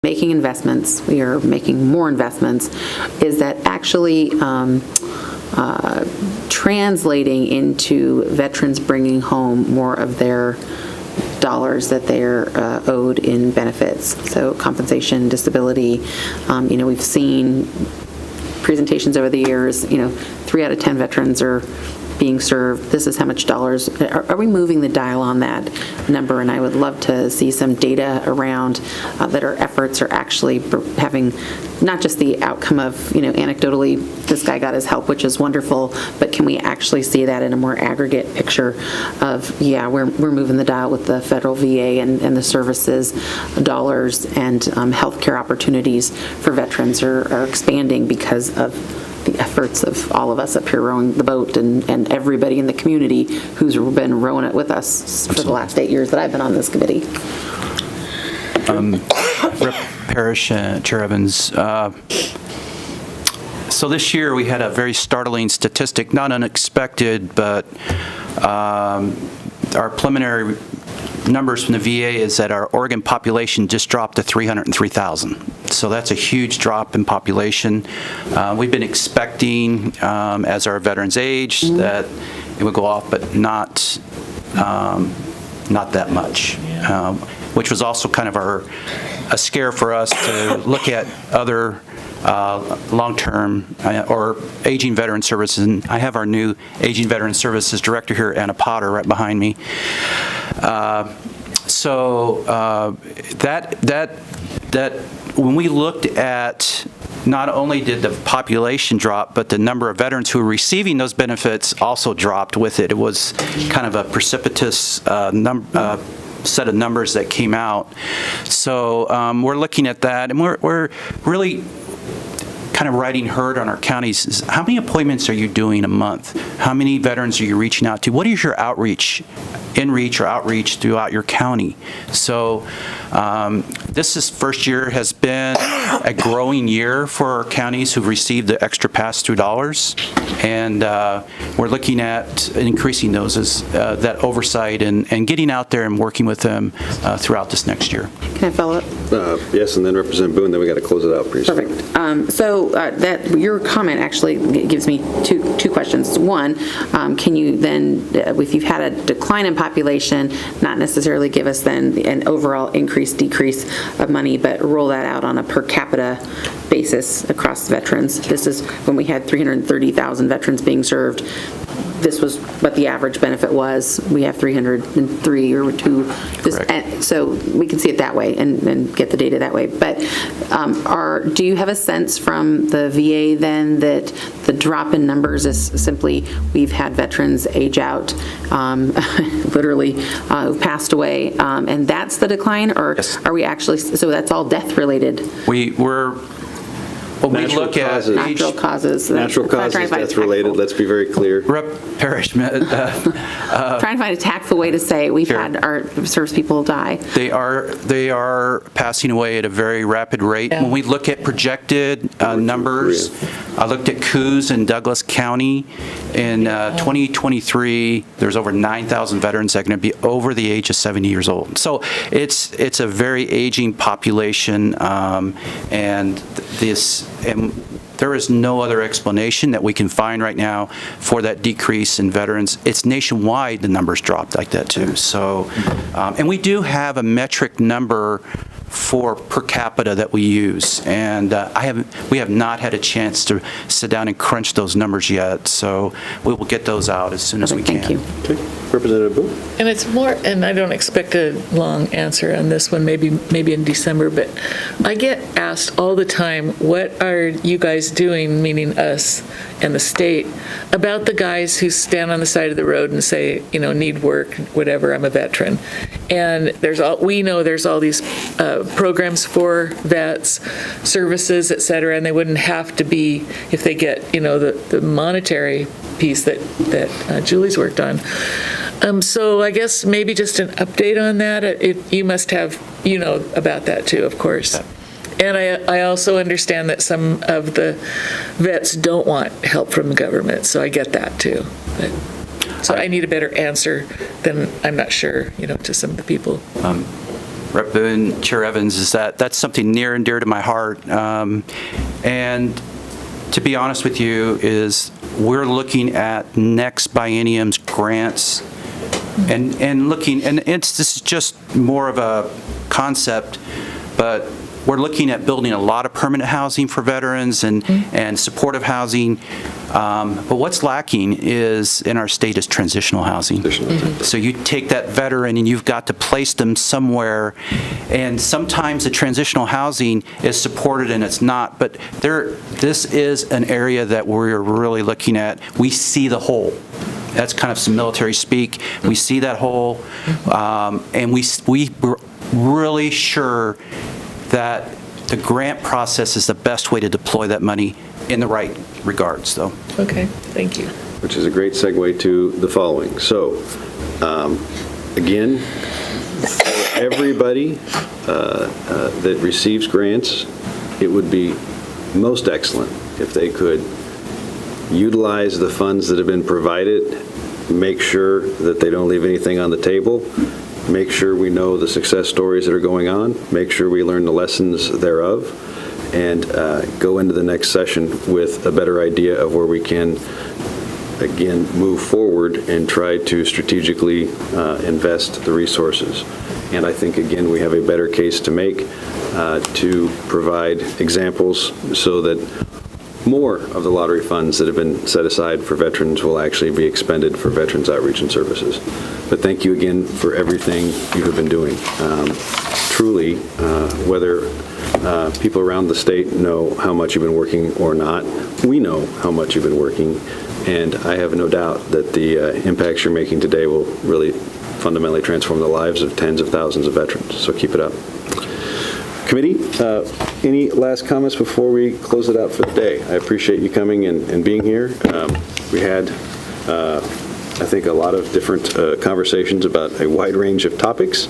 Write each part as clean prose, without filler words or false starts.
making investments, we are making more investments, is that actually translating into veterans bringing home more of their dollars that they're owed in benefits. So compensation, disability, we've seen presentations over the years, 3 out of 10 veterans are being served. This is how much dollars. Are we moving the dial on that number? And I would love to see some data around that our efforts are actually having not just the outcome of, anecdotally, this guy got his help, which is wonderful, but can we actually see that in a more aggregate picture of, we're moving the dial with the federal VA and the services dollars, and healthcare opportunities for veterans are expanding because of the efforts of all of us up here rowing the boat, and everybody in the community who's been rowing it with us for the last 8 years that I've been on this committee. Rep. Parrish, Chair Evans. So this year we had a very startling statistic, not unexpected, but our preliminary numbers from the VA is that our Oregon population just dropped to 303,000. So that's a huge drop in population. We've been expecting, as our veterans age, that it would go off, but not that much, which was also kind of a scare for us to look at other long-term or aging veteran services. And I have our new Aging Veteran Services Director here, Anna Potter, right behind me. That when we looked at, not only did the population drop, but the number of veterans who were receiving those benefits also dropped with it. It was kind of a precipitous set of numbers that came out. So we're looking at that, and we're really kind of riding herd on our counties. Is how many appointments are you doing a month? How many veterans are you reaching out to? What is your outreach, in-reach or outreach throughout your county? So this first year has been a growing year for our counties who've received the extra pass-through dollars, and we're looking at increasing those as that oversight and getting out there and working with them throughout this next year. Can I follow up? Yes, and then Representative Boone, then we got to close it out, please. Perfect. So that your comment actually gives me two questions. One, can you then, if you've had a decline in population, not necessarily give us then an overall increase, decrease of money, but roll that out on a per capita basis across veterans. This is when we had 330,000 veterans being served. This was what the average benefit was. We have 303 or 2. So we can see it that way and get the data that way. But do you have a sense from the VA then that the drop in numbers is simply we've had veterans age out, literally who passed away, and that's the decline? Or yes. Are we actually, so that's all death related? When we look at natural causes. Natural causes, death related. Let's be very clear. Rep. Parrish. Trying to find a tactful way to say we've had our service people die. They are passing away at a very rapid rate. Yeah. When we look at projected numbers, I looked at Coos in Douglas County. In 2023, there's over 9,000 veterans that are going to be over the age of 70 years old. So it's a very aging population, and there is no other explanation that we can find right now for that decrease in veterans. It's nationwide, the numbers dropped like that too. So, and we do have a metric number for per capita that we use, and we have not had a chance to sit down and crunch those numbers yet, so we will get those out as soon as we can. Thank you. Okay. Representative Boone. And it's more, and I don't expect a long answer on this one, maybe in December, but I get asked all the time, what are you guys doing, meaning us and the state, about the guys who stand on the side of the road and say, need work, whatever, I'm a veteran. And we know there's all these programs for vets, services, et cetera, and they wouldn't have to be if they get, the monetary piece that Julie's worked on. So I guess maybe just an update on that. You must have, about that too, of course. And I also understand that some of the vets don't want help from the government, so I get that too. So I need a better answer than I'm not sure, to some of the people. Rep. Boone, Chair Evans, is that that's something near and dear to my heart. And to be honest with you, is we're looking at next biennium's grants and looking, and this is just more of a concept, but we're looking at building a lot of permanent housing for veterans and supportive housing. But what's lacking is, in our state, is transitional housing. So you take that veteran and you've got to place them somewhere, and sometimes the transitional housing is supported and it's not, but this is an area that we're really looking at. We see the whole. That's kind of some military speak. We see that whole, and we're really sure that the grant process is the best way to deploy that money in the right regards, though. Okay, thank you. Which is a great segue to the following. So, again, for everybody that receives grants, it would be most excellent if they could utilize the funds that have been provided, make sure that they don't leave anything on the table, make sure we know the success stories that are going on, make sure we learn the lessons thereof, and go into the next session with a better idea of where we can, again, move forward and try to strategically invest the resources. And I think, again, we have a better case to make to provide examples so that more of the lottery funds that have been set aside for veterans will actually be expended for veterans outreach and services. But thank you again for everything you have been doing. Truly, whether people around the state know how much you've been working or not, we know how much you've been working, and I have no doubt that the impacts you're making today will really fundamentally transform the lives of tens of thousands of veterans. So keep it up. Committee, any last comments before we close it out for the day? I appreciate you coming and being here. We had, I think, a lot of different conversations about a wide range of topics.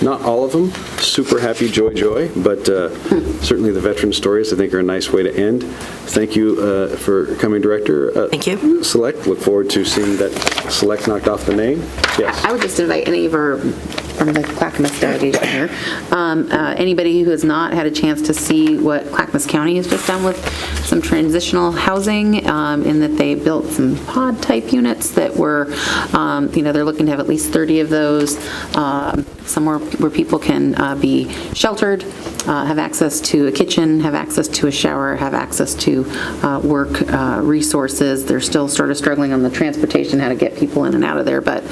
Not all of them super happy, joy, but certainly the veteran stories, I think, are a nice way to end. Thank you for coming, Director. Thank you. Select, look forward to seeing that Select knocked off the name. Yes. I would just invite any of our, from the Clackamas delegation here, anybody who has not had a chance to see what Clackamas County has just done with some transitional housing, in that they built some pod-type units that were, they're looking to have at least 30 of those, somewhere where people can be sheltered, have access to a kitchen, have access to a shower, have access to work resources. They're still sort of struggling on the transportation, how to get people in and out of there, but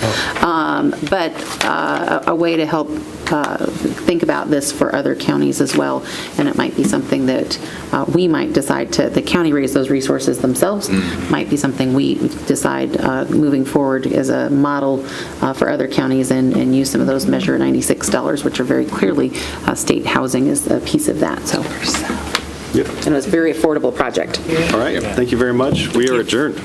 a way to help think about this for other counties as well, and it might be something that we might decide to, the county raise those resources themselves, might be something we decide moving forward as a model for other counties and use some of those Measure 96 dollars, which are very clearly state housing is a piece of that. So, Yep. and it was a very affordable project. All right. Thank you very much. We are adjourned.